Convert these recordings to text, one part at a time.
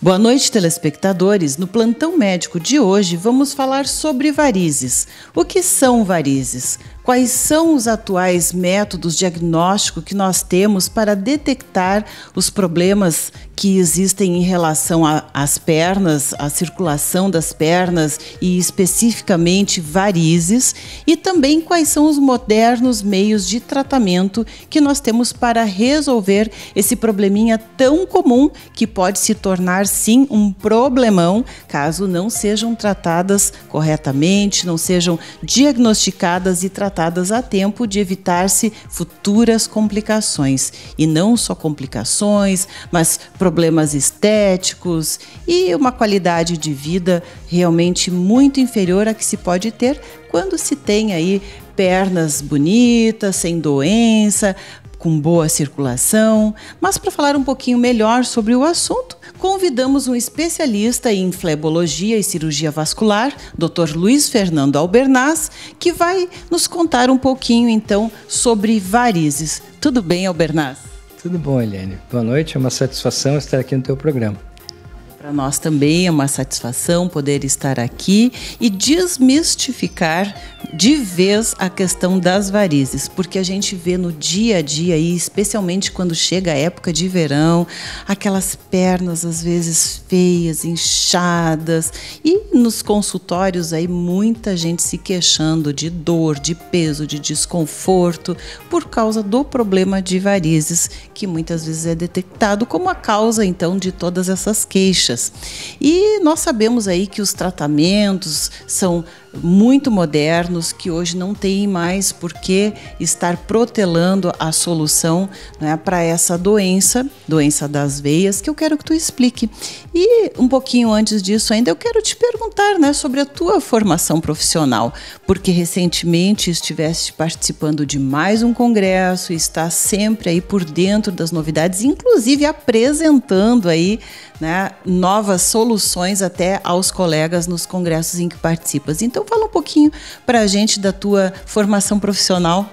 Boa noite, telespectadores. No plantão médico de hoje vamos falar sobre varizes. O que são varizes? Quais são os atuais métodos diagnósticos que nós temos para detectar os problemas que existem em relação às pernas, à circulação das pernas e especificamente varizes? E também quais são os modernos meios de tratamento que nós temos para resolver esse probleminha tão comum que pode se tornar sim um problemão caso não sejam tratadas corretamente, não sejam diagnosticadas e tratadas a tempo de evitar-se futuras complicações. E não só complicações, mas problemas estéticos e uma qualidade de vida realmente muito inferior à que se pode ter quando se tem aí pernas bonitas, sem doença, com boa circulação. Mas para falar um pouquinho melhor sobre o assunto, convidamos um especialista em flebologia e cirurgia vascular, Dr. Luiz Fernando Albernaz, que vai nos contar um pouquinho então sobre varizes. Tudo bem, Albernaz? Tudo bom, Eliane. Boa noite, é uma satisfação estar aqui no teu programa. Para nós também é uma satisfação poder estar aqui e desmistificar de vez a questão das varizes, porque a gente vê no dia a dia, e especialmente quando chega a época de verão, aquelas pernas às vezes feias, inchadas, e nos consultórios aí muita gente se queixando de dor, de peso, de desconforto, por causa do problema de varizes, que muitas vezes é detectado como a causa então de todas essas queixas. E nós sabemos aí que os tratamentos são muito modernos, que hoje não tem mais por que estar protelando a solução, né, para essa doença das veias, que eu quero que tu explique. E um pouquinho antes disso ainda, eu quero te perguntar, né, sobre a tua formação profissional, porque recentemente estiveste participando de mais um congresso e está sempre aí por dentro das novidades, inclusive apresentando aí, né, novas soluções até aos colegas nos congressos em que participas. Então fala um pouquinho para a gente da tua formação profissional.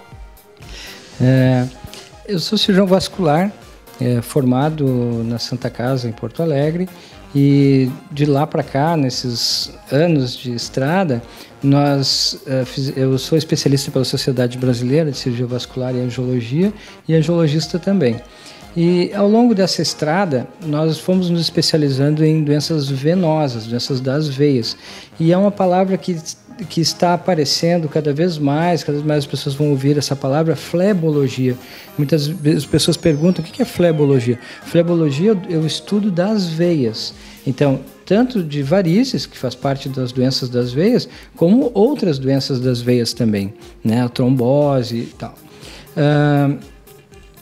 Eu sou cirurgião vascular, formado na Santa Casa em Porto Alegre, e de lá para cá, nesses anos de estrada, eu sou especialista pela Sociedade Brasileira de Cirurgia Vascular e Angiologia, e angiologista também. E ao longo dessa estrada, nós fomos nos especializando em doenças venosas, doenças das veias. E é uma palavra que está aparecendo cada vez mais as pessoas vão ouvir essa palavra, flebologia. Muitas vezes as pessoas perguntam o que é flebologia. Flebologia é o estudo das veias. Então, tanto de varizes, que faz parte das doenças das veias, como outras doenças das veias também, né? A trombose e tal.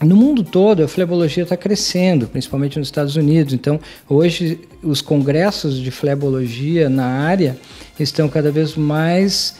No mundo todo, a flebologia está crescendo, principalmente nos Estados Unidos. Então, hoje, os congressos de flebologia na área estão cada vez mais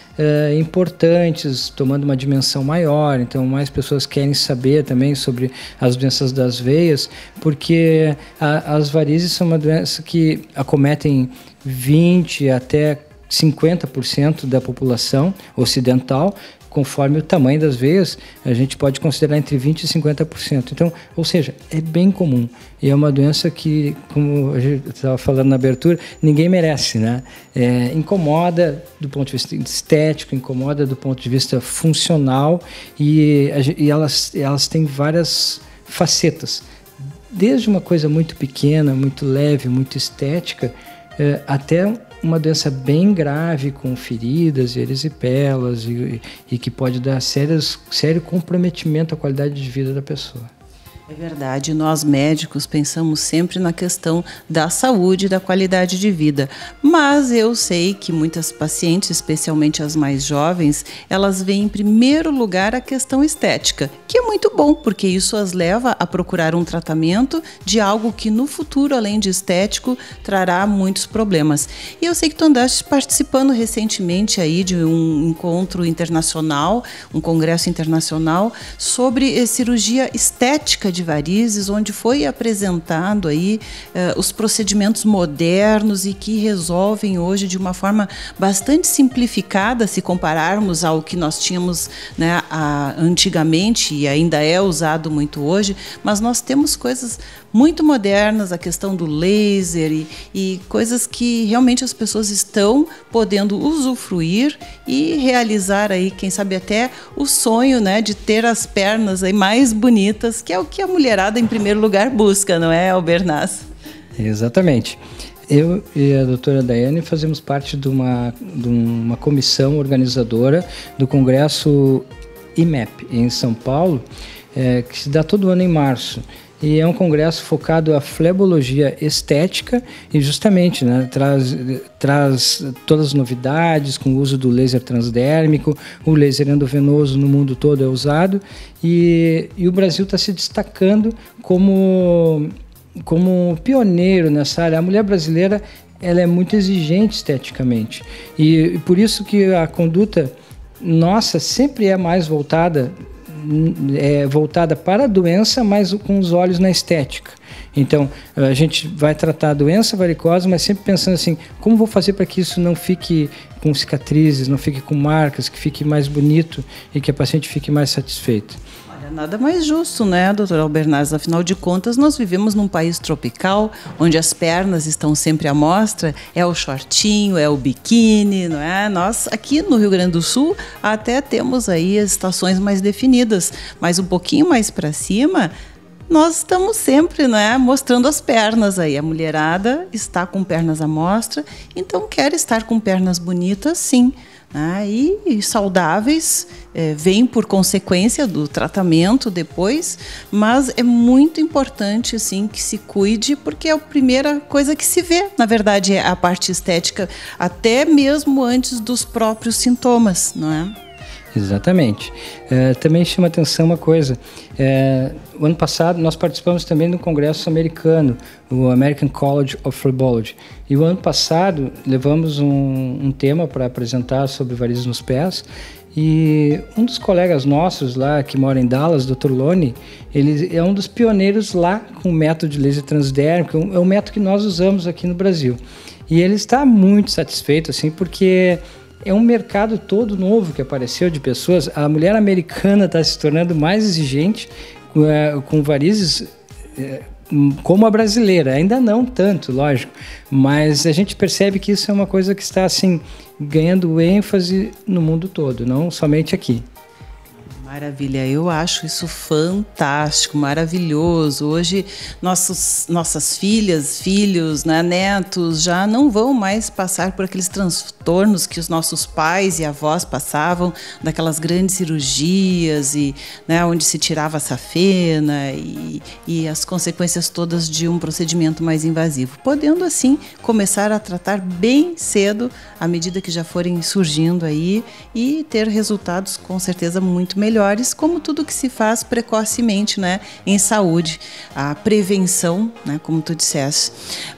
importantes, tomando uma dimensão maior. Então, mais pessoas querem saber também sobre as doenças das veias, porque as varizes são uma doença que acometem 20% até 50% da população ocidental. Conforme o tamanho das veias, a gente pode considerar entre 20% e 50%. Então, ou seja, é bem comum. E é uma doença que, como a gente estava falando na abertura, ninguém merece, né? Incomoda do ponto de vista estético, incomoda do ponto de vista funcional, e elas têm várias facetas. Desde uma coisa muito pequena, muito leve, muito estética, até uma doença bem grave, com feridas, erisipelas, e que pode dar sério comprometimento à qualidade de vida da pessoa. É verdade, nós médicos pensamos sempre na questão da saúde e da qualidade de vida, mas eu sei que muitas pacientes, especialmente as mais jovens, elas veem em primeiro lugar a questão estética, que é muito bom, porque isso as leva a procurar um tratamento de algo que no futuro, além de estético, trará muitos problemas. E eu sei que tu andaste participando recentemente aí de um encontro internacional, um congresso internacional, sobre cirurgia estética de de Varizes, onde foi apresentado aí os procedimentos modernos e que resolvem hoje de uma forma bastante simplificada, se compararmos ao que nós tínhamos, né, antigamente, e ainda é usado muito hoje, mas nós temos coisas muito modernas, a questão do laser e coisas que realmente as pessoas estão podendo usufruir e realizar aí, quem sabe até o sonho, né, de ter as pernas aí mais bonitas, que é o que a mulherada em primeiro lugar busca, não é, Albernaz? Exatamente. Eu e a doutora Daiane fazemos parte de uma comissão organizadora do Congresso IMEP em São Paulo, que se dá todo ano em março. E é um congresso focado à flebologia estética e justamente, né, traz todas as novidades com o uso do laser transdérmico, o laser endovenoso no mundo todo é usado e o Brasil está se destacando como pioneiro nessa área. A mulher brasileira, ela é muito exigente esteticamente e por isso que a conduta nossa sempre é mais voltada para a doença, mas com os olhos na estética. Então, a gente vai tratar a doença varicose, mas sempre pensando assim, como vou fazer para que isso não fique com cicatrizes, não fique com marcas, que fique mais bonito e que a paciente fique mais satisfeita. Nada mais justo, né, doutor Albernaz? Afinal de contas, nós vivemos num país tropical, onde as pernas estão sempre à mostra, é o shortinho, é o biquíni, não é? Nós, aqui no Rio Grande do Sul, até temos aí as estações mais definidas, mas um pouquinho mais para cima, nós estamos sempre, né, mostrando as pernas aí. A mulherada está com pernas à mostra, então quer estar com pernas bonitas, sim. E saudáveis, vem por consequência do tratamento depois, mas é muito importante assim, que se cuide, porque é a primeira coisa que se vê, na verdade, é a parte estética, até mesmo antes dos próprios sintomas, não é? Exatamente. Também chama atenção uma coisa, o ano passado nós participamos também do congresso americano, o American College of Phlebology, e o ano passado levamos um tema para apresentar sobre varizes nos pés, e um dos colegas nossos lá, que mora em Dallas, Dr. Lone, ele é um dos pioneiros lá com o método de laser transdérmico, é um método que nós usamos aqui no Brasil, e ele está muito satisfeito, assim, porque é um mercado todo novo que apareceu de pessoas. A mulher americana está se tornando mais exigente com varizes como a brasileira. Ainda não tanto, lógico, mas a gente percebe que isso é uma coisa que está assim, ganhando ênfase no mundo todo, não somente aqui. Maravilha, eu acho isso fantástico, maravilhoso. Hoje nossas filhas, filhos, né, netos já não vão mais passar por aqueles transtornos que os nossos pais e avós passavam, daquelas grandes cirurgias e, né, onde se tirava a safena e as consequências todas de um procedimento mais invasivo, podendo assim começar a tratar bem cedo à medida que já forem surgindo aí e ter resultados com certeza muito melhores, como tudo que se faz precocemente, né, em saúde, a prevenção, né, como tu disseste.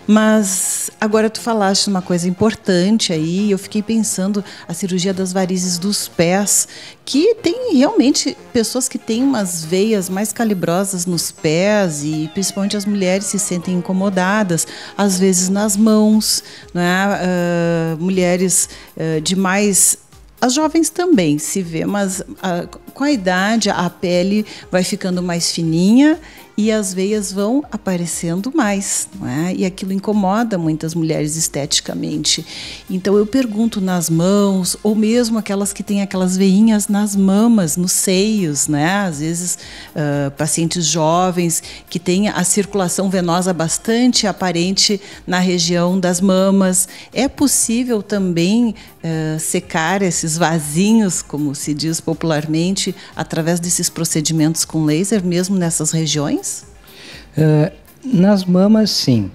Mas agora tu falaste uma coisa importante aí, eu fiquei pensando, a cirurgia das varizes dos pés, que tem realmente pessoas que têm umas veias mais calibrosas nos pés e principalmente as mulheres se sentem incomodadas, às vezes nas mãos, né, mulheres de mais... As jovens também se vê, mas com a idade a pele vai ficando mais fininha e as veias vão aparecendo mais, não é? E aquilo incomoda muitas mulheres esteticamente. Então eu pergunto nas mãos, ou mesmo aquelas que têm aquelas veinhas nas mamas, nos seios, né? Às vezes pacientes jovens que têm a circulação venosa bastante aparente na região das mamas. É possível também secar esses vasinhos, como se diz popularmente, através desses procedimentos com laser, mesmo nessas regiões? Nas mamas, sim.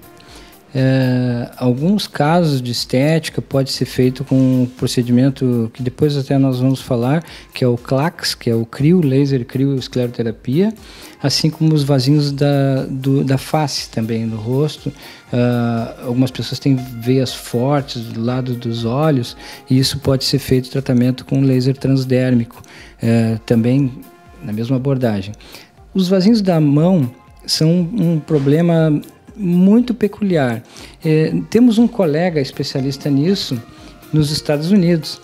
Alguns casos de estética pode ser feito com um procedimento que depois até nós vamos falar, que é o CLACS, que é o crio, laser crioescleroterapia, assim como os vasinhos da face também, do rosto. Algumas pessoas têm veias fortes do lado dos olhos e isso pode ser feito tratamento com laser transdérmico, também na mesma abordagem. Os vasinhos da mão são um problema muito peculiar. Temos um colega especialista nisso nos Estados Unidos,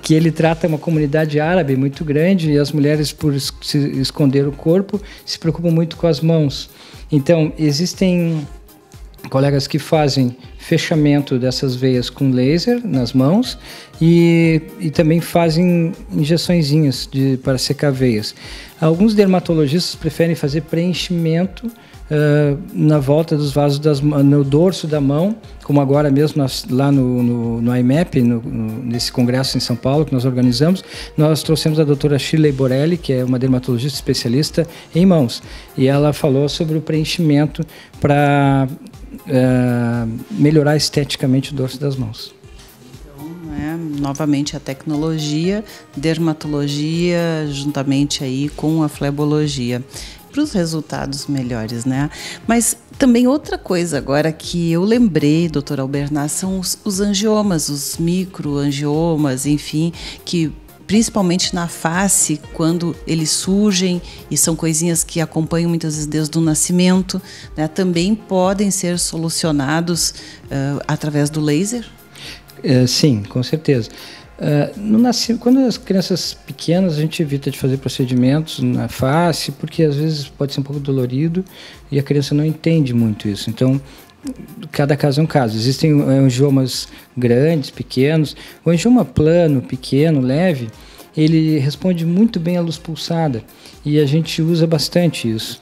que ele trata uma comunidade árabe muito grande e as mulheres, por se esconder o corpo, se preocupam muito com as mãos. Então, existem colegas que fazem fechamento dessas veias com laser nas mãos e também fazem injeçõezinhas para secar veias. Alguns dermatologistas preferem fazer preenchimento na volta dos vasos no dorso da mão, como agora mesmo lá no IMEP, nesse congresso em São Paulo que nós organizamos, nós trouxemos a doutora Shirley Borelli, que é uma dermatologista especialista em mãos, e ela falou sobre o preenchimento para melhorar esteticamente o dorso das mãos. Novamente a tecnologia, dermatologia, juntamente aí com a flebologia, para os resultados melhores, né? Mas também outra coisa agora que eu lembrei, doutor Albernaz, são os angiomas, os microangiomas, enfim, que principalmente na face, quando eles surgem e são coisinhas que acompanham muitas vezes desde o nascimento, né? Também podem ser solucionados através do laser? Sim, com certeza. Quando as crianças pequenas, a gente evita de fazer procedimentos na face, porque às vezes pode ser um pouco dolorido e a criança não entende muito isso. Então, cada caso é um caso. Existem angiomas grandes, pequenos. O angioma plano, pequeno, leve, ele responde muito bem à luz pulsada e a gente usa bastante isso,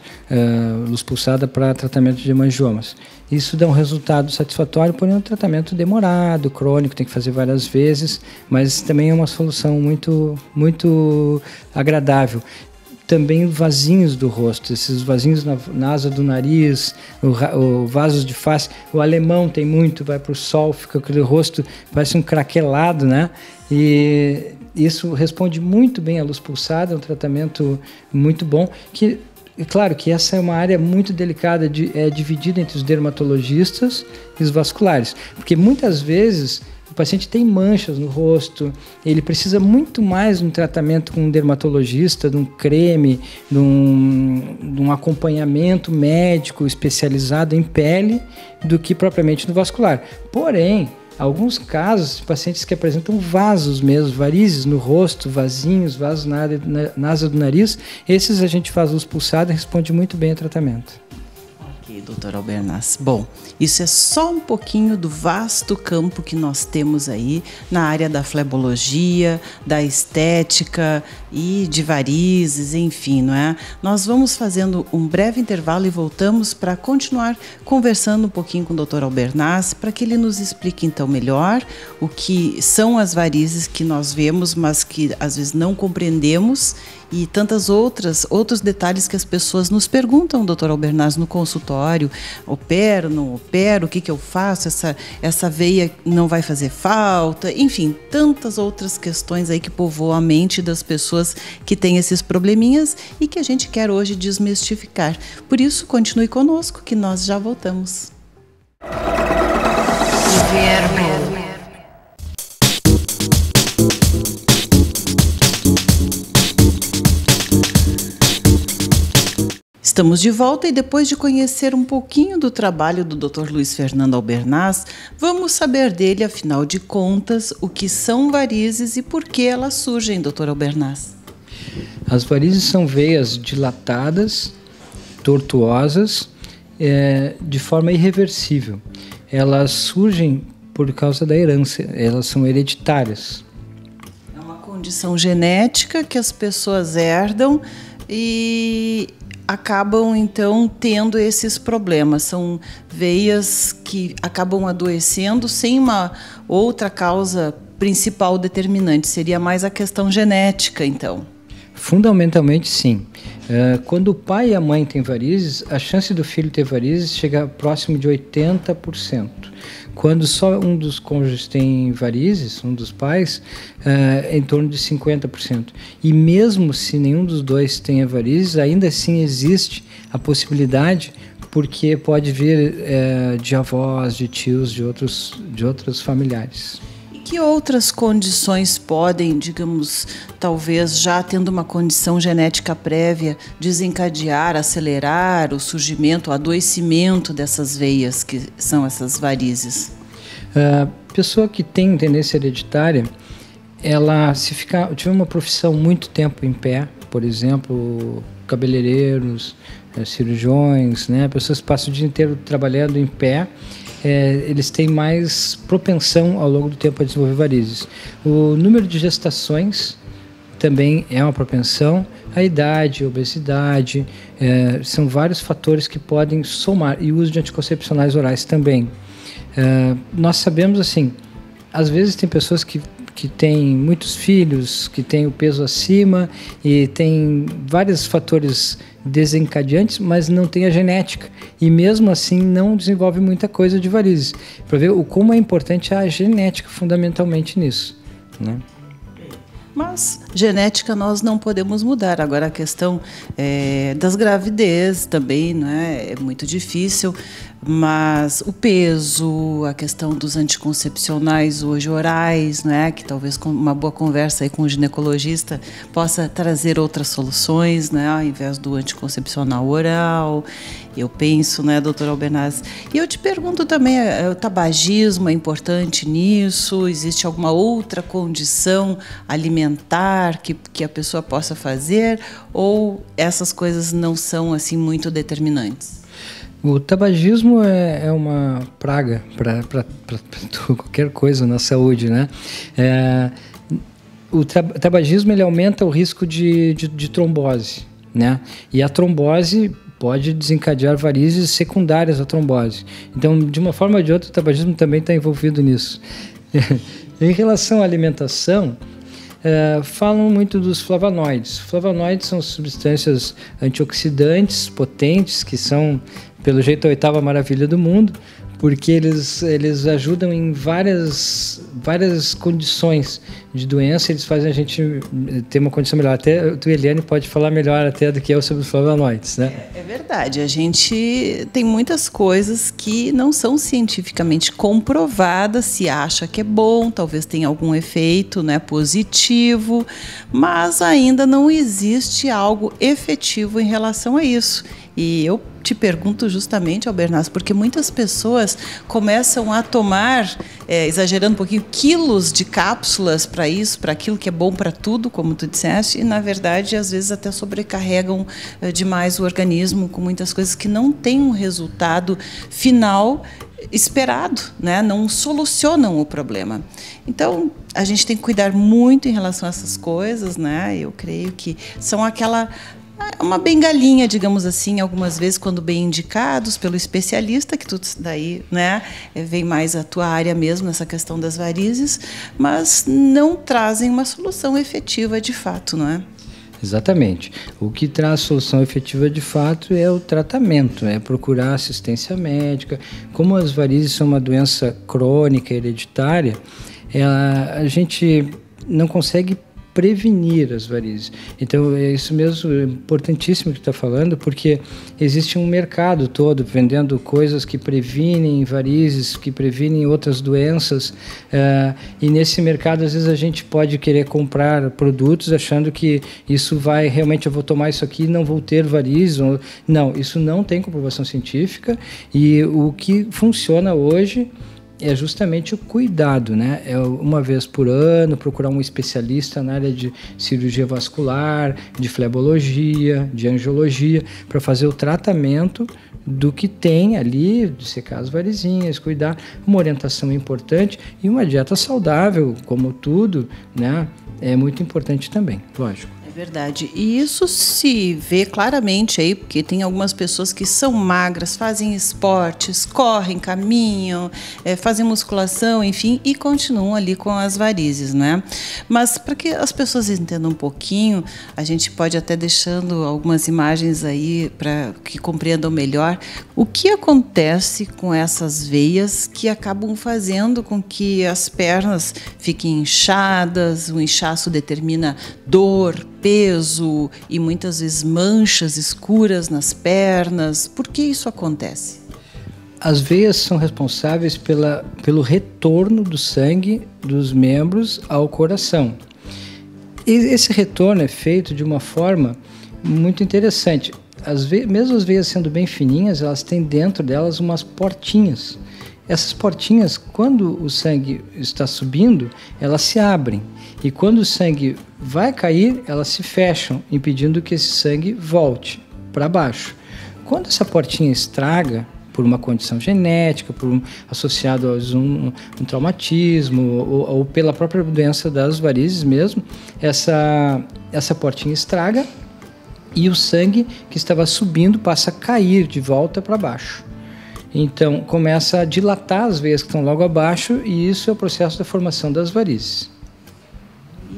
luz pulsada para tratamento de hemangiomas. Isso dá um resultado satisfatório, porém é um tratamento demorado, crônico, tem que fazer várias vezes, mas também é uma solução muito, muito agradável. Também vasinhos do rosto, esses vasinhos na asa do nariz, o vasos de face, o alemão tem muito, vai para o sol, fica aquele rosto, parece um craquelado, né? E isso responde muito bem à luz pulsada, é um tratamento muito bom, que é claro que essa é uma área muito delicada, é dividida entre os dermatologistas e os vasculares, porque muitas vezes o paciente tem manchas no rosto, ele precisa muito mais de um tratamento com um dermatologista, de um creme, de um acompanhamento médico especializado em pele, do que propriamente no vascular. Porém, alguns casos, pacientes que apresentam vasos mesmo, varizes no rosto, vasinhos, vasos na asa do nariz, esses a gente faz luz pulsada e responde muito bem ao tratamento. Ok, doutor Albernaz. Bom, isso é só um pouquinho do vasto campo que nós temos aí na área da flebologia, da estética e de varizes, enfim, não é? Nós vamos fazendo um breve intervalo e voltamos para continuar conversando um pouquinho com o doutor Albernaz, para que ele nos explique então melhor o que são as varizes que nós vemos, mas que às vezes não compreendemos, e tantas outros detalhes que as pessoas nos perguntam, doutor Albernaz, no consultório: opero, não opero, o que eu faço, essa veia não vai fazer falta, enfim, tantas outras questões aí que povoam a mente das pessoas que têm esses probleminhas e que a gente quer hoje desmistificar. Por isso, continue conosco que nós já voltamos. Estamos de volta e depois de conhecer um pouquinho do trabalho do Dr. Luiz Fernando Albernaz, vamos saber dele, afinal de contas, o que são varizes e por que elas surgem, Dr. Albernaz. As varizes são veias dilatadas, tortuosas, de forma irreversível. Elas surgem por causa da herança, elas são hereditárias. É uma condição genética que as pessoas herdam e acabam, então, tendo esses problemas. São veias que acabam adoecendo sem uma outra causa principal determinante. Seria mais a questão genética, então? Fundamentalmente, sim. Quando o pai e a mãe têm varizes, a chance do filho ter varizes chega próximo de 80%. Quando só um dos cônjuges tem varizes, um dos pais, em torno de 50%. E mesmo se nenhum dos dois tenha varizes, ainda assim existe a possibilidade, porque pode vir de avós, de tios, de outros familiares. Que outras condições podem, digamos, talvez já tendo uma condição genética prévia, desencadear, acelerar o surgimento, o adoecimento dessas veias que são essas varizes? A pessoa que tem tendência hereditária, ela tiver uma profissão muito tempo em pé, por exemplo, cabeleireiros, cirurgiões, né, pessoas que passam o dia inteiro trabalhando em pé, eles têm mais propensão ao longo do tempo a desenvolver varizes. O número de gestações também é uma propensão, a idade, a obesidade, são vários fatores que podem somar, e o uso de anticoncepcionais orais também. Nós sabemos, assim, às vezes tem pessoas que têm muitos filhos, que têm o peso acima e tem vários fatores desencadeantes, mas não tem a genética e mesmo assim não desenvolve muita coisa de varizes. Para ver como é importante a genética fundamentalmente nisso, né? Mas genética nós não podemos mudar. Agora a questão das gravidez também, né, é muito difícil, mas o peso, a questão dos anticoncepcionais hoje orais, né, que talvez com uma boa conversa aí com o ginecologista possa trazer outras soluções, né, ao invés do anticoncepcional oral. Eu penso, né, doutora Albernaz? E eu te pergunto também, o tabagismo é importante nisso? Existe alguma outra condição alimentar que a pessoa possa fazer? Ou essas coisas não são assim muito determinantes? O tabagismo é uma praga para qualquer coisa na saúde, né? O tabagismo ele aumenta o risco de trombose, né? E a trombose pode desencadear varizes secundárias à trombose. Então, de uma forma ou de outra, o tabagismo também está envolvido nisso. Em relação à alimentação, falam muito dos flavonoides. Flavonoides são substâncias antioxidantes potentes, que são, pelo jeito, a oitava maravilha do mundo, porque eles ajudam em várias condições de doença, eles fazem a gente ter uma condição melhor. Até tu, Eliane, pode falar melhor até do que eu sobre os flavonoides, né? É verdade, a gente tem muitas coisas que não são cientificamente comprovadas, se acha que é bom, talvez tenha algum efeito, né, positivo, mas ainda não existe algo efetivo em relação a isso. E eu te pergunto justamente, Albernaz, porque muitas pessoas começam a tomar, exagerando um pouquinho, quilos de cápsulas para isso, para aquilo que é bom para tudo, como tu disseste, e na verdade às vezes até sobrecarregam demais o organismo com muitas coisas que não têm um resultado final esperado, né? Não solucionam o problema. Então, a gente tem que cuidar muito em relação a essas coisas, né? Eu creio que são uma bengalinha, digamos assim, algumas vezes, quando bem indicados pelo especialista, que tudo daí, né, vem mais a tua área mesmo, nessa questão das varizes, mas não trazem uma solução efetiva de fato, não é? Exatamente. O que traz solução efetiva de fato é o tratamento, é procurar assistência médica. Como as varizes são uma doença crônica, hereditária, a gente não consegue prevenir as varizes. Então, é isso mesmo, é importantíssimo que tu está falando, porque existe um mercado todo vendendo coisas que previnem varizes, que previnem outras doenças, e nesse mercado, às vezes, a gente pode querer comprar produtos achando que isso vai, realmente, eu vou tomar isso aqui e não vou ter varizes. Não, isso não tem comprovação científica, e o que funciona hoje é justamente o cuidado, né? É uma vez por ano, procurar um especialista na área de cirurgia vascular, de flebologia, de angiologia, para fazer o tratamento do que tem ali, de secar as varizinhas, cuidar, uma orientação importante e uma dieta saudável, como tudo, né? É muito importante também, lógico. É verdade. E isso se vê claramente aí, porque tem algumas pessoas que são magras, fazem esportes, correm, caminham, fazem musculação, enfim, e continuam ali com as varizes, né? Mas para que as pessoas entendam um pouquinho, a gente pode até deixando algumas imagens aí para que compreendam melhor o que acontece com essas veias que acabam fazendo com que as pernas fiquem inchadas, o inchaço determina dor, peso e muitas vezes manchas escuras nas pernas. Por que isso acontece? As veias são responsáveis pelo retorno do sangue dos membros ao coração. E esse retorno é feito de uma forma muito interessante. Mesmo as veias sendo bem fininhas, elas têm dentro delas umas portinhas. Essas portinhas, quando o sangue está subindo, elas se abrem. E quando o sangue vai cair, elas se fecham, impedindo que esse sangue volte para baixo. Quando essa portinha estraga, por uma condição genética, associado a um traumatismo ou pela própria doença das varizes mesmo, essa portinha estraga e o sangue que estava subindo passa a cair de volta para baixo. Então começa a dilatar as veias que estão logo abaixo e isso é o processo da formação das varizes.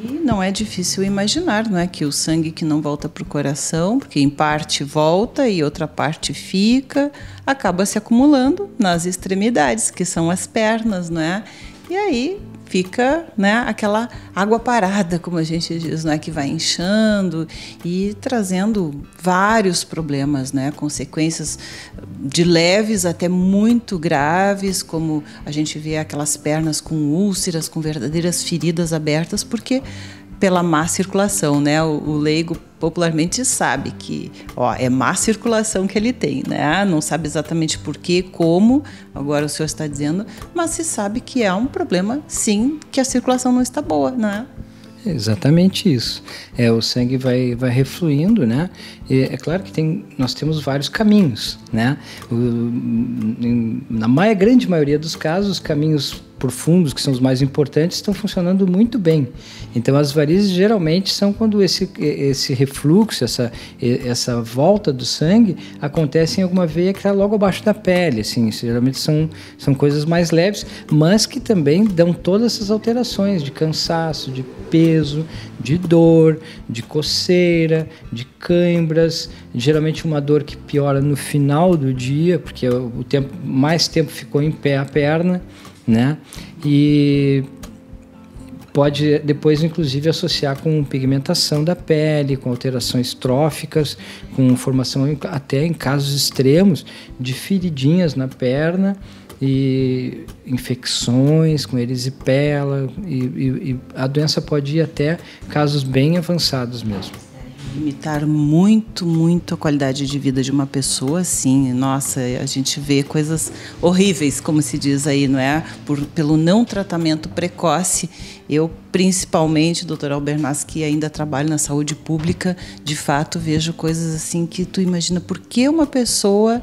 E não é difícil imaginar, não é, que o sangue que não volta para o coração, porque em parte volta e outra parte fica, acaba se acumulando nas extremidades, que são as pernas, não é? E aí fica, né, aquela água parada, como a gente diz, né, que vai inchando e trazendo vários problemas, né, consequências de leves até muito graves, como a gente vê aquelas pernas com úlceras, com verdadeiras feridas abertas, porque pela má circulação, né? O leigo popularmente sabe que, é má circulação que ele tem, né? Não sabe exatamente por quê, como, agora o senhor está dizendo, mas se sabe que é um problema, sim, que a circulação não está boa, né? Exatamente isso. O sangue vai refluindo, né? E é claro que nós temos vários caminhos, né? Na grande maioria dos casos, os caminhos profundos, que são os mais importantes, estão funcionando muito bem. Então, as varizes geralmente são quando esse refluxo, essa volta do sangue acontece em alguma veia que está logo abaixo da pele. Assim, geralmente são coisas mais leves, mas que também dão todas essas alterações de cansaço, de peso, de dor, de coceira, de cãibras, geralmente uma dor que piora no final do dia, porque mais tempo ficou em pé a perna, né? E pode depois inclusive associar com pigmentação da pele, com alterações tróficas, com formação até em casos extremos de feridinhas na perna e infecções com erisipela e a doença pode ir até casos bem avançados mesmo. Limitar muito, muito a qualidade de vida de uma pessoa, sim. Nossa, a gente vê coisas horríveis, como se diz aí, não é? Pelo não tratamento precoce. Eu, principalmente, doutora Albernaz, que ainda trabalho na saúde pública, de fato vejo coisas assim que tu imagina por que uma pessoa,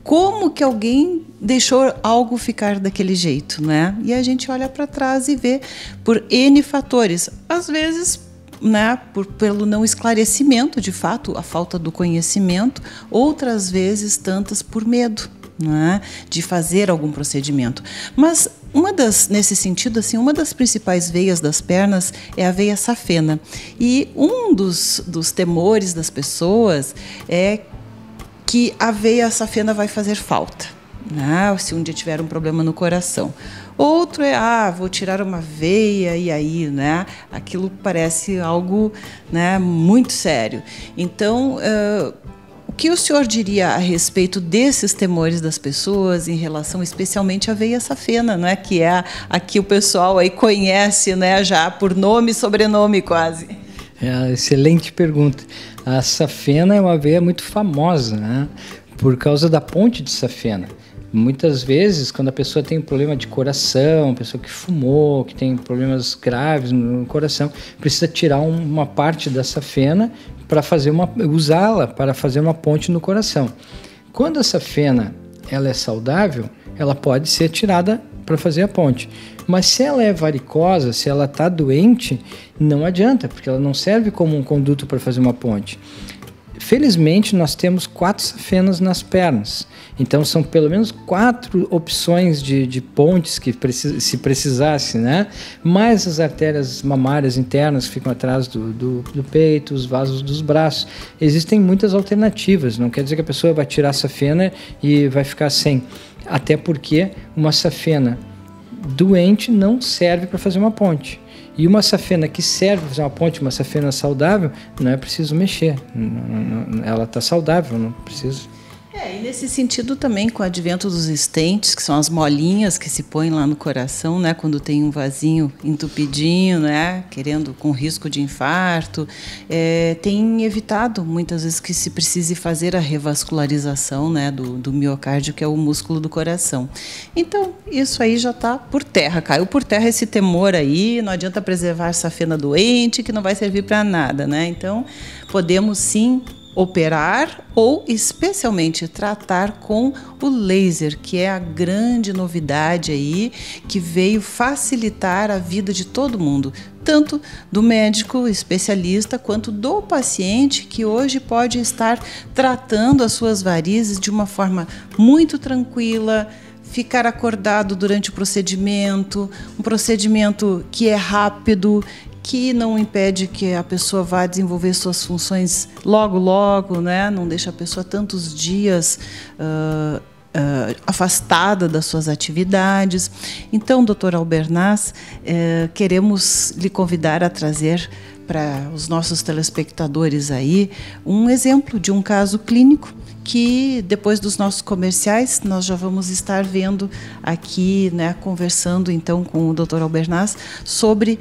como que alguém deixou algo ficar daquele jeito, né? E a gente olha para trás e vê por N fatores. Às vezes, né, pelo não esclarecimento, de fato, a falta do conhecimento, outras vezes tantas por medo, né, de fazer algum procedimento. Mas nesse sentido, assim, uma das principais veias das pernas é a veia safena. E um dos temores das pessoas é que a veia safena vai fazer falta, né, se um dia tiver um problema no coração. Outro vou tirar uma veia e aí, né? Aquilo parece algo, né, muito sério. Então, o que o senhor diria a respeito desses temores das pessoas em relação especialmente à veia safena, não é? Que é a que o pessoal aí conhece, né, já por nome e sobrenome quase. Excelente pergunta. A safena é uma veia muito famosa, né? Por causa da ponte de safena. Muitas vezes, quando a pessoa tem um problema de coração, pessoa que fumou, que tem problemas graves no coração, precisa tirar uma parte da safena para usá-la para fazer uma ponte no coração. Quando a safena ela é saudável, ela pode ser tirada para fazer a ponte. Mas se ela é varicosa, se ela está doente, não adianta, porque ela não serve como um conduto para fazer uma ponte. Felizmente, nós temos 4 safenas nas pernas. Então, são pelo menos 4 opções de pontes que se precisasse, né? Mais as artérias mamárias internas que ficam atrás do peito, os vasos dos braços. Existem muitas alternativas. Não quer dizer que a pessoa vai tirar a safena e vai ficar sem. Até porque uma safena doente não serve para fazer uma ponte. E uma safena que serve para fazer uma ponte, uma safena saudável, não é preciso mexer. Ela está saudável, não precisa. E nesse sentido também, com o advento dos stents, que são as molinhas que se põem lá no coração, né, quando tem um vasinho entupidinho, né, com risco de infarto, tem evitado muitas vezes que se precise fazer a revascularização, né, do miocárdio, que é o músculo do coração. Então, isso aí já está por terra, caiu por terra esse temor aí, não adianta preservar safena doente, que não vai servir para nada, né? Então, podemos sim operar ou especialmente tratar com o laser, que é a grande novidade aí, que veio facilitar a vida de todo mundo, tanto do médico especialista quanto do paciente, que hoje pode estar tratando as suas varizes de uma forma muito tranquila, ficar acordado durante o procedimento, um procedimento que é rápido, que não impede que a pessoa vá desenvolver suas funções logo, né? Não deixa a pessoa tantos dias afastada das suas atividades. Então, doutor Albernaz, queremos lhe convidar a trazer para os nossos telespectadores aí um exemplo de um caso clínico que depois dos nossos comerciais nós já vamos estar vendo aqui, né, conversando então com o doutor Albernaz sobre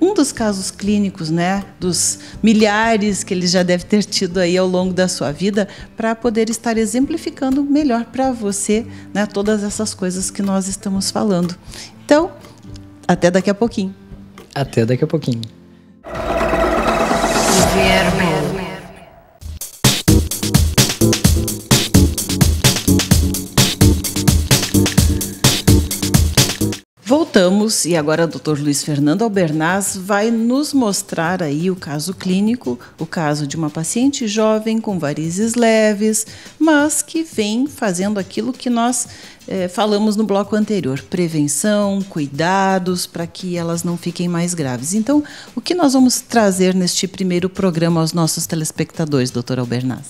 um dos casos clínicos, né, dos milhares que ele já deve ter tido aí ao longo da sua vida, para poder estar exemplificando melhor para você, né, todas essas coisas que nós estamos falando. Então, até daqui a pouquinho. Até daqui a pouquinho. Voltamos e agora o Dr. Luiz Fernando Albernaz vai nos mostrar aí o caso clínico, o caso de uma paciente jovem com varizes leves, mas que vem fazendo aquilo que nós falamos no bloco anterior, prevenção, cuidados para que elas não fiquem mais graves. Então, o que nós vamos trazer neste primeiro programa aos nossos telespectadores, Dr. Albernaz?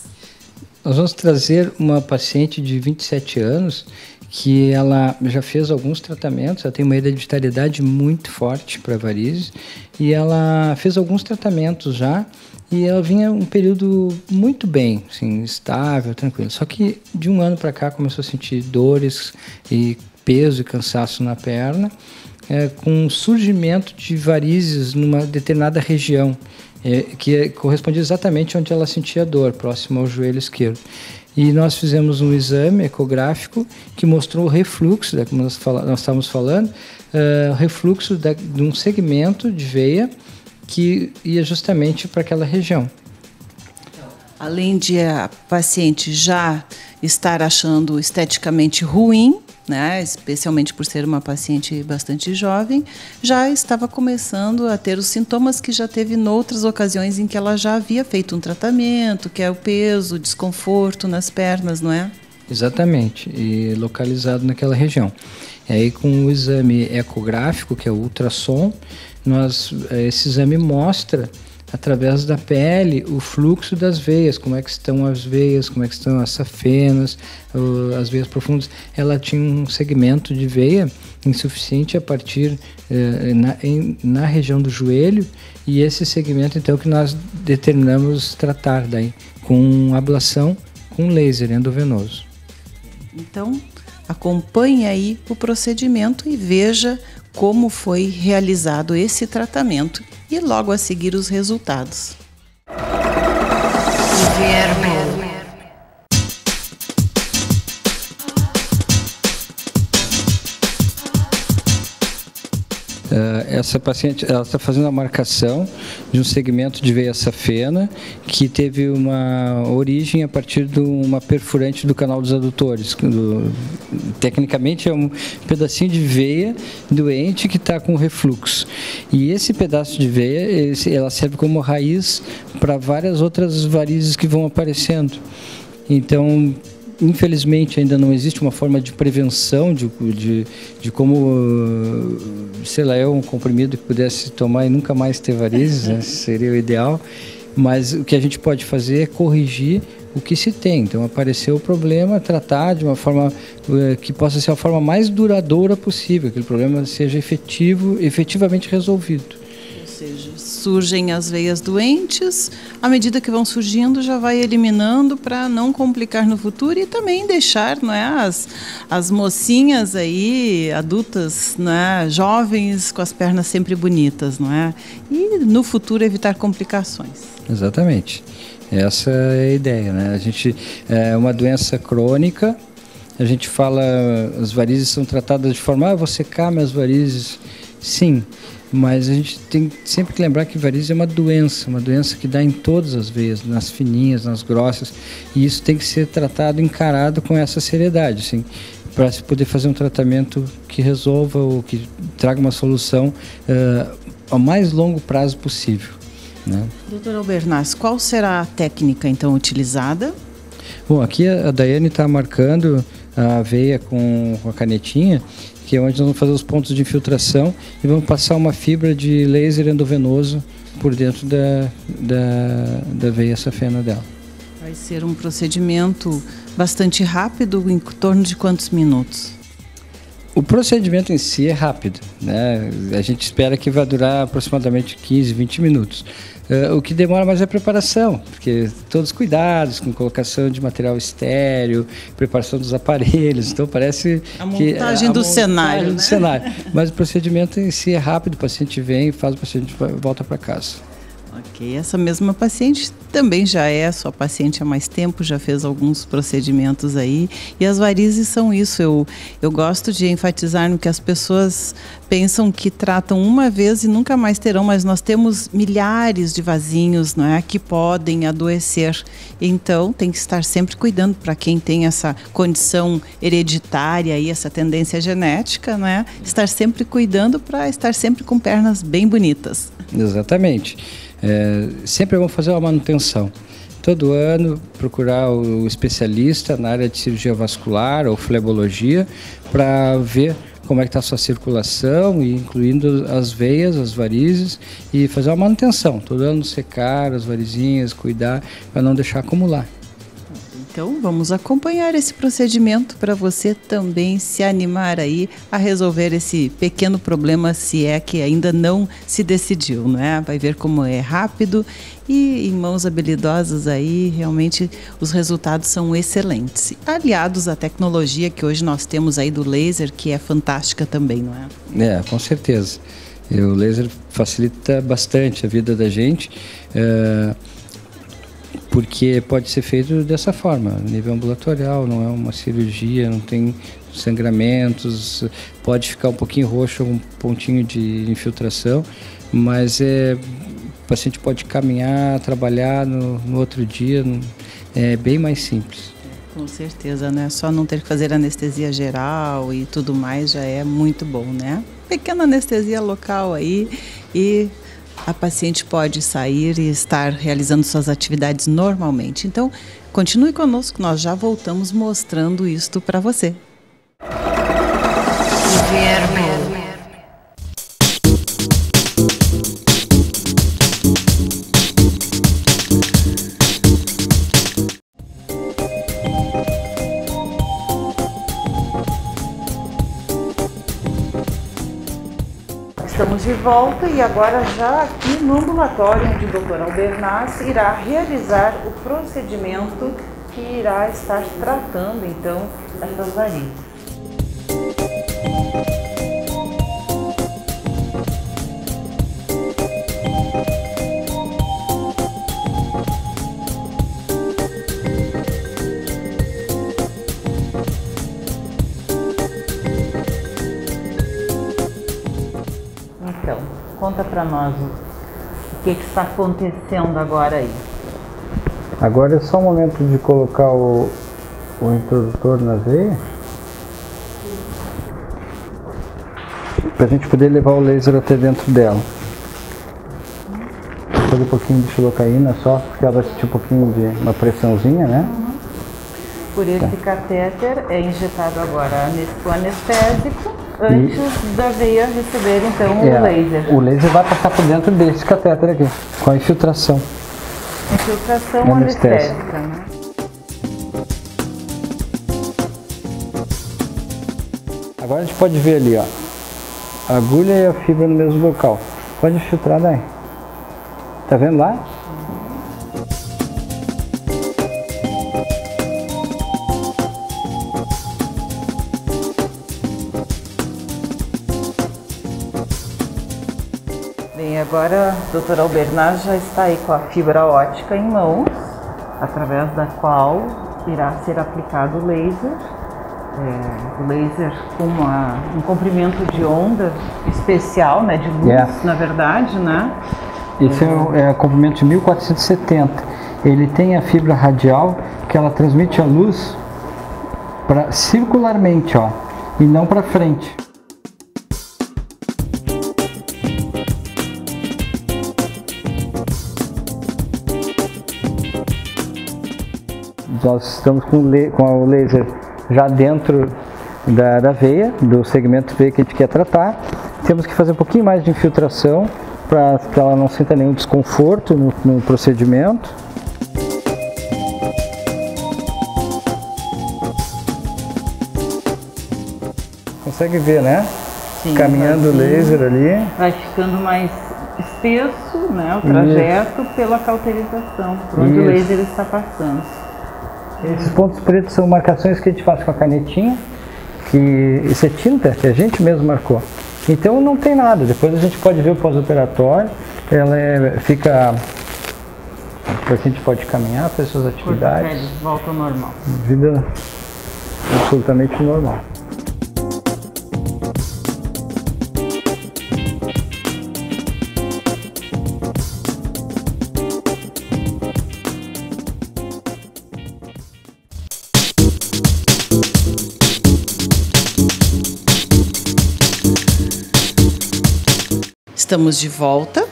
Nós vamos trazer uma paciente de 27 anos que ela já fez alguns tratamentos, ela tem uma hereditariedade muito forte para varizes e ela fez alguns tratamentos já e ela vinha um período muito bem, assim, estável, tranquilo. Só que de um ano para cá começou a sentir dores e peso e cansaço na perna, com surgimento de varizes numa determinada região, que correspondia exatamente onde ela sentia dor, próximo ao joelho esquerdo. E nós fizemos um exame ecográfico que mostrou o refluxo, como nós estávamos falando, refluxo de um segmento de veia que ia justamente para aquela região. Além de a paciente já estar achando esteticamente ruim, né, especialmente por ser uma paciente bastante jovem, já estava começando a ter os sintomas que já teve em outras ocasiões em que ela já havia feito um tratamento, que é o peso, o desconforto nas pernas, não é? Exatamente, e localizado naquela região. E aí com o exame ecográfico, que é o ultrassom, esse exame mostra através da pele o fluxo das veias, como é que estão as veias, como é que estão as safenas, as veias profundas. Ela tinha um segmento de veia insuficiente a partir na região do joelho, e esse segmento então que nós determinamos tratar daí com ablação com laser endovenoso. Então, acompanhe aí o procedimento e veja como foi realizado esse tratamento e logo a seguir os resultados. Essa paciente está fazendo a marcação de um segmento de veia safena que teve uma origem a partir de uma perfurante do canal dos adutores. Tecnicamente é um pedacinho de veia doente que está com refluxo. E esse pedaço de veia, ela serve como raiz para várias outras varizes que vão aparecendo. Então, infelizmente ainda não existe uma forma de prevenção de como, sei lá, um comprimido que pudesse tomar e nunca mais ter varizes, né? Seria o ideal, mas o que a gente pode fazer é corrigir o que se tem. Então apareceu o problema, tratar de uma forma que possa ser a forma mais duradoura possível, que o problema seja efetivamente resolvido. seja, surgem as veias doentes, à medida que vão surgindo já vai eliminando para não complicar no futuro e também deixar, não é, as mocinhas aí, adultas, não é, jovens, com as pernas sempre bonitas, não é? E no futuro evitar complicações. Exatamente. Essa é a ideia, né? A gente é uma doença crônica. A gente fala, as varizes são tratadas de forma, vou secar minhas varizes. Sim, mas a gente tem sempre que lembrar que varizes é uma doença que dá em todas as veias, nas fininhas, nas grossas, e isso tem que ser tratado, encarado com essa seriedade, assim, para se poder fazer um tratamento que resolva ou que traga uma solução ao mais longo prazo possível, né? Doutor Albernaz, qual será a técnica então utilizada? Bom, aqui a Daiane está marcando a veia com a canetinha, que é onde nós vamos fazer os pontos de infiltração e vamos passar uma fibra de laser endovenoso por dentro da veia safena dela. Vai ser um procedimento bastante rápido, em torno de quantos minutos? O procedimento em si é rápido, né? A gente espera que vai durar aproximadamente 15, 20 minutos. O que demora mais é a preparação, porque todos os cuidados com colocação de material estéreo, preparação dos aparelhos, então parece a montagem do cenário, né? Cenário. Mas o procedimento em si é rápido, o paciente vem, faz, o paciente volta para casa. Ok, essa mesma paciente também já é sua paciente há mais tempo, já fez alguns procedimentos aí, e as varizes são isso. Eu gosto de enfatizar no que as pessoas pensam que tratam uma vez e nunca mais terão, mas nós temos milhares de vasinhos, não é, que podem adoecer. Então tem que estar sempre cuidando para quem tem essa condição hereditária e essa tendência genética, não é, estar sempre cuidando para estar sempre com pernas bem bonitas. Exatamente. Sempre vamos fazer uma manutenção. Todo ano procurar o especialista na área de cirurgia vascular ou flebologia para ver como é que está a sua circulação, e incluindo as veias, as varizes, e fazer uma manutenção. Todo ano secar as varizinhas, cuidar para não deixar acumular. Então vamos acompanhar esse procedimento para você também se animar aí a resolver esse pequeno problema, se é que ainda não se decidiu, não é? Vai ver como é rápido e em mãos habilidosas aí realmente os resultados são excelentes. Aliados à tecnologia que hoje nós temos aí do laser, que é fantástica também, não é? Com certeza. O laser facilita bastante a vida da gente. Porque pode ser feito dessa forma, nível ambulatorial, não é uma cirurgia, não tem sangramentos, pode ficar um pouquinho roxo, um pontinho de infiltração, mas o paciente pode caminhar, trabalhar no outro dia, é bem mais simples. Com certeza, né? Só não ter que fazer anestesia geral e tudo mais já é muito bom, né? Pequena anestesia local aí e a paciente pode sair e estar realizando suas atividades normalmente. Então, continue conosco, nós já voltamos mostrando isto para você. Estamos de volta e agora já aqui no ambulatório onde o Dr. Albernaz irá realizar o procedimento que irá estar tratando então essas varizes. Então, conta para nós o que está acontecendo agora aí. Agora é só o momento de colocar o introdutor na veia, para a gente poder levar o laser até dentro dela. Vou fazer um pouquinho de xilocaína só, porque ela vai sentir um pouquinho de uma pressãozinha, né? Por esse catéter é injetado agora o anestésico antes da veia receber então o laser. O laser vai passar por dentro desse catéter aqui, com a infiltração. Infiltração anestésica, né? Agora a gente pode ver ali, ó, a agulha e a fibra no mesmo local. Pode filtrar daí. Tá vendo lá? Bem, agora a doutora Albernaz já está aí com a fibra ótica em mãos, através da qual irá ser aplicado o laser. O laser com um comprimento de onda especial, né, de luz, na verdade, né? Esse é o comprimento de 1470. Ele tem a fibra radial que ela transmite a luz circularmente, ó, e não para frente. Nós estamos com o laser já dentro da veia, do segmento veia que a gente quer tratar. Temos que fazer um pouquinho mais de infiltração para que ela não sinta nenhum desconforto no procedimento. Consegue ver, né? Sim, caminhando o laser ali. Vai ficando mais espesso, né, o trajeto pela cauterização, por onde o laser está passando. Esses pontos pretos são marcações que a gente faz com a canetinha, que isso é tinta que a gente mesmo marcou. Então não tem nada, depois a gente pode ver o pós-operatório, ela fica... a gente pode caminhar, fazer suas atividades. Volta ao normal. Vida absolutamente normal. Estamos de volta.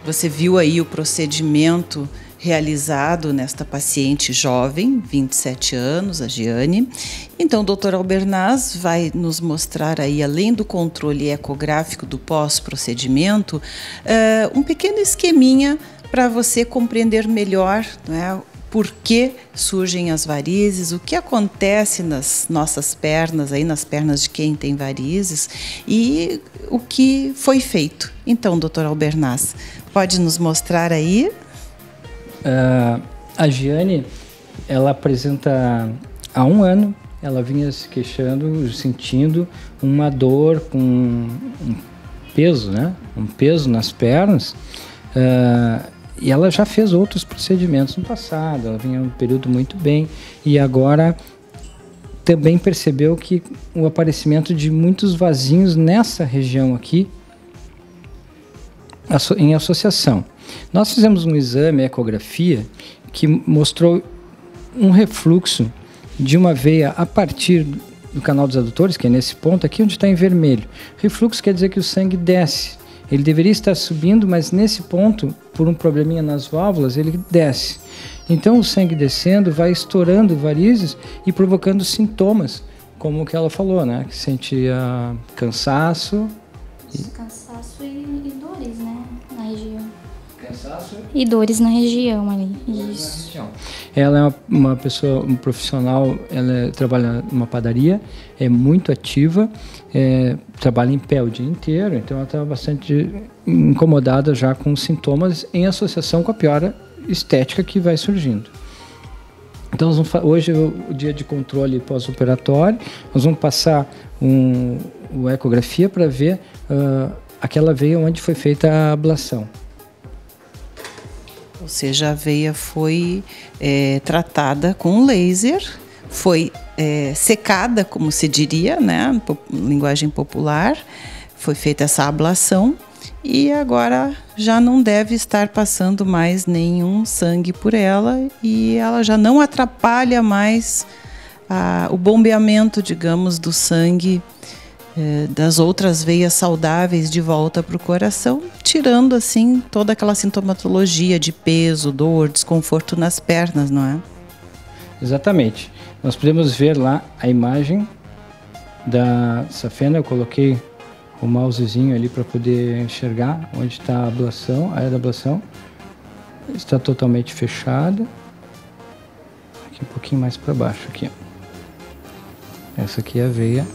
Você viu aí o procedimento realizado nesta paciente jovem, 27 anos, a Giane. Então, o Dr. Albernaz vai nos mostrar aí, além do controle ecográfico do pós-procedimento, um pequeno esqueminha para você compreender melhor, né, por que surgem as varizes, o que acontece nas nossas pernas, aí nas pernas de quem tem varizes e o que foi feito. Então, doutor Albernaz, pode nos mostrar aí? A Giane, ela apresenta há 1 ano, ela vinha se queixando, sentindo uma dor com um peso, né? Um peso nas pernas. E ela já fez outros procedimentos no passado, ela vinha um período muito bem e agora também percebeu que o aparecimento de muitos vasinhos nessa região aqui em associação. Nós fizemos um exame, ecografia, que mostrou um refluxo de uma veia a partir do canal dos adutores, que é nesse ponto aqui onde está em vermelho. Refluxo quer dizer que o sangue desce. Ele deveria estar subindo, mas nesse ponto, por um probleminha nas válvulas, ele desce. Então o sangue descendo vai estourando varizes e provocando sintomas, como o que ela falou, né? Que sentia cansaço. Cansaço e dores, né? Na região. Cansaço e dores na região ali. Isso. Ela é uma pessoa, um profissional, ela trabalha numa padaria, é muito ativa, trabalha em pé o dia inteiro, então ela estava bastante incomodada já com sintomas em associação com a piora estética que vai surgindo. Então hoje é o dia de controle pós-operatório, nós vamos passar uma ecografia para ver aquela veia onde foi feita a ablação. Ou seja, a veia foi tratada com laser, foi secada, como se diria, né, linguagem popular, foi feita essa ablação e agora já não deve estar passando mais nenhum sangue por ela e ela já não atrapalha mais o bombeamento, digamos, do sangue das outras veias saudáveis de volta para o coração, tirando assim toda aquela sintomatologia de peso, dor, desconforto nas pernas, não é? Exatamente. Nós podemos ver lá a imagem da safena. Eu coloquei o mousezinho ali para poder enxergar onde está a ablação, a área da ablação. Está totalmente fechada. Aqui um pouquinho mais para baixo aqui. Essa aqui é a veia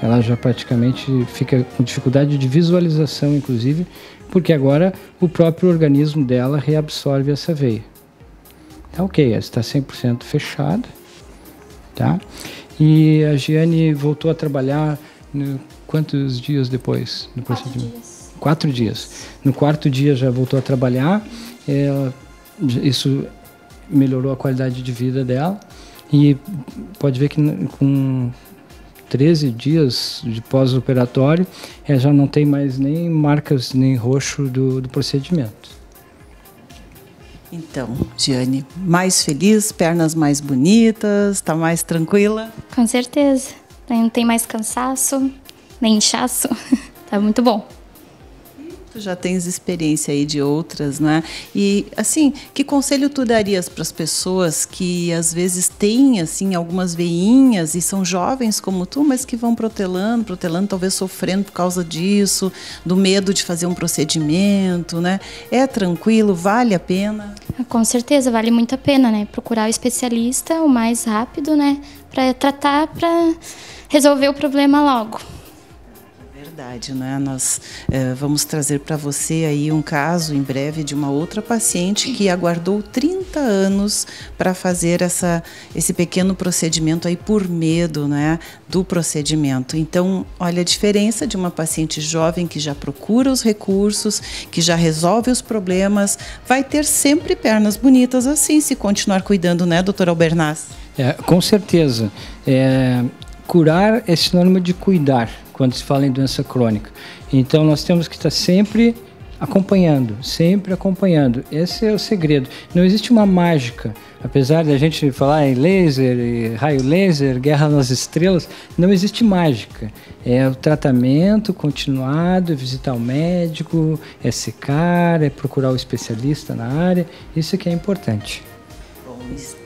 Ela já praticamente fica com dificuldade de visualização, inclusive, porque agora o próprio organismo dela reabsorve essa veia. Tá ok, ela está 100% fechada, tá? E a Giane voltou a trabalhar quantos dias depois do procedimento? 4 dias. No 4º dia já voltou a trabalhar, isso melhorou a qualidade de vida dela, e pode ver que com 13 dias de pós-operatório, já não tem mais nem marcas, nem roxo do procedimento. Então, Giane, mais feliz, pernas mais bonitas, está mais tranquila? Com certeza. Não tem mais cansaço, nem inchaço. Tá muito bom. Tu já tens experiência aí de outras, né? E, assim, que conselho tu darias para as pessoas que, às vezes, têm, assim, algumas veinhas e são jovens como tu, mas que vão protelando, talvez sofrendo por causa disso, do medo de fazer um procedimento, né? É tranquilo? Vale a pena? Com certeza, vale muito a pena, né? Procurar o especialista o mais rápido, né? Para tratar, para resolver o problema logo. Verdade, né? Nós vamos trazer para você aí um caso em breve de uma outra paciente que aguardou 30 anos para fazer esse pequeno procedimento aí por medo, né, do procedimento. Então, olha a diferença de uma paciente jovem que já procura os recursos, que já resolve os problemas, vai ter sempre pernas bonitas assim, se continuar cuidando, né, doutor Albernaz? Com certeza. Curar é sinônimo de cuidar, quando se fala em doença crônica. Então, nós temos que estar sempre acompanhando, sempre acompanhando. Esse é o segredo. Não existe uma mágica. Apesar de a gente falar em laser, raio laser, guerra nas estrelas, não existe mágica. É o tratamento continuado, é visitar o médico, é secar, é procurar o especialista na área. Isso que é importante.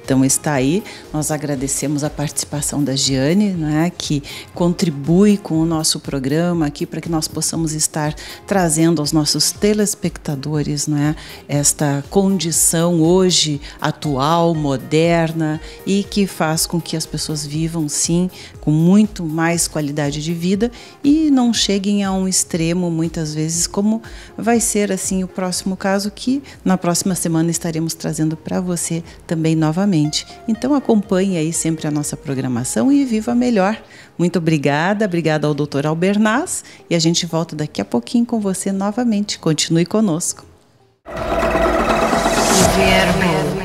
Então está aí, nós agradecemos a participação da Giane, né, que contribui com o nosso programa aqui para que nós possamos estar trazendo aos nossos telespectadores, né, esta condição hoje atual, moderna e que faz com que as pessoas vivam sim com muito mais qualidade de vida e não cheguem a um extremo muitas vezes como vai ser assim o próximo caso que na próxima semana estaremos trazendo para você também novamente. Então acompanhe aí sempre a nossa programação e viva melhor. Muito obrigada ao Dr. Albernaz e a gente volta daqui a pouquinho com você novamente. Continue conosco. Viver